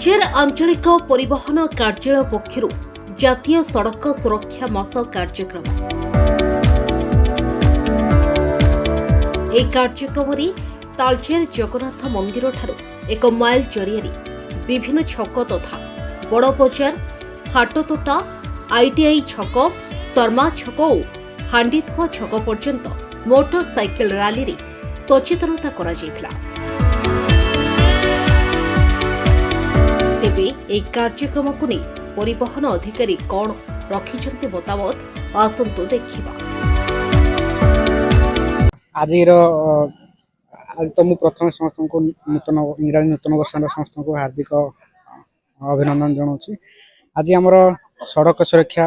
तालचेर आंचलिक परिवहन कार्यालय पक्षरु जातीय सड़क सुरक्षा मास कार्यक्रम। एक कार्यक्रम तालचेर जगन्नाथ मंदिर ठारू एक माइल जरिया विभिन्न छक तथा बड़ बजार हाटतोटा आईटीआई छक शर्मा छक और हांडीथुआ छक पर्यंत मोटरसाइकेल रैली रे सचेतनता करा जायथिला। तेबे एक कार्यक्रम को नहीं परिवहन अधिकारी कौन रखिछन्ते बतावत आसंतो देखिबा। आज तो मु प्रथम समस्त को नूतन इंग्राजी नूतन वर्ष समस्त को हार्दिक अभिनंदन जनाऊँ। आज आमर सड़क सुरक्षा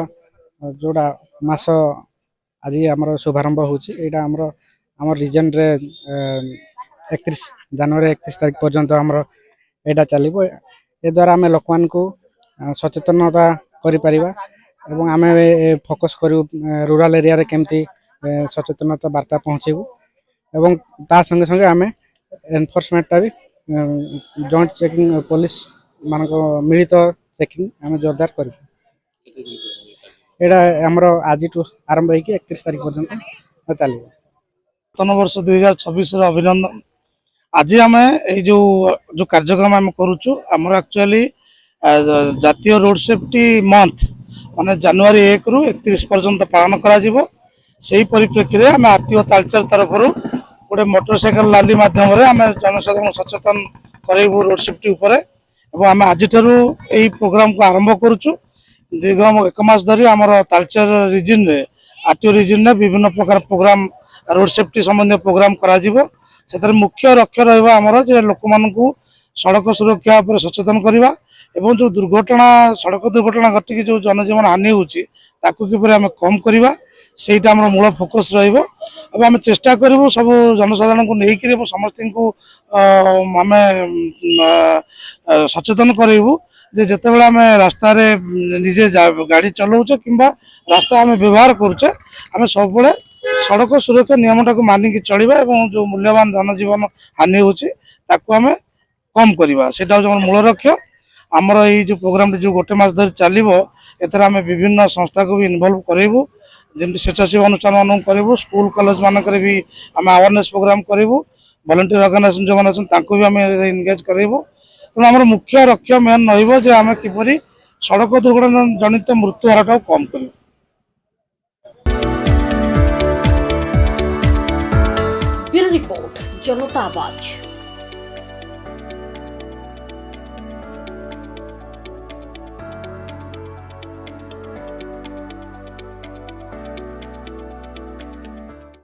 जोड़ा मास आज आमर शुभारंभ होगा आम रिजन रे 31 जनवरी 31 तारीख पर्यंत आमर एटा चलो। ए द्वारा आम लोक मान को सचेतनता करिपरिबा एवं आम फोकस करू रूरल एरिया रे केमती सचेतनता वार्ता पहुँचेबू एवं ता संगे संगे आम एनफोर्समेंट भी जॉइंट चेकिंग पुलिस मान मिलित चेकिंग आम जोरदार कर आमर आज आरंभ हो 31 तारीख पर्यंत चलो। नूतन वर्ष 2026 अभिनंदन। आज आम जो कार्यक्रम आम करुचु आमर एक्चुअली जातीय रोड सेफ्टी मंथ माने जनवरी 1 रु 31 पर्यंत पालन करा जिवो। सेही परिप्रेक्षी रे आम आरटीओ तालचेर तरफ गोटे मोटरसाइकेल रैली माध्यम रे आम जनसाधारण सचेतन करेबू रोड सेफ्टी उपरे एवं आम आज यही प्रोग्राम को आरंभ करुचु। दीर्घ 1 मास धरी आमर तालचेर रिजन रे आरटीओ रिजन रे विभिन्न प्रकार प्रोग्राम रोड सेफ्टी संबंधी प्रोग्राम करा जिवो। सेतर मुख्य लक्ष्य रहइबा आमर जे लोक मानकू सड़क सुरक्षा पर सचेतन करवा एवं जो दुर्घटना सड़क दुर्घटना घटिकी जो जनजीवन हानि होची ताकू किपरि आम कम करवा सेटा हमर मूल फोकस रहइबो। अब आम चेष्टा करिवो सब जनसाधारण को नेई करिवो समस्त को आम सचेतन करेबू जे जेतेबेला आम रास्ता रे निजे गाड़ी चलाउछे किंबा रास्ता आम व्यवहार करूचे आम सब बेले सड़क सुरक्षा नियमटा को मानिक चलिबा एवं जो मूल्यवान जनजीवन हानि होची ताकू आम कम करवा सेटा हमर मूल लक्ष्य। आमर ये जो प्रोग्राम जो गोटे मास धरी चलो एथर आम विभिन्न संस्था को भी इनवॉल्व करेबू जमी स्वेच्छासेवी अनुष्ठान मान करेबू स्कूल कॉलेज मानक भी आम अवेयरनेस प्रोग्राम करेबू वॉलंटियर ऑर्गेनाइजेशन जो मैंने भी आम एंगेज करेबू। तेणु आम मुख्य लक्ष्य मेन रही आम किपरि सड़क दुर्घटना जनित मृत्यु हारटा कम कर। ब्यूरो रिपोर्ट जनता आवाज।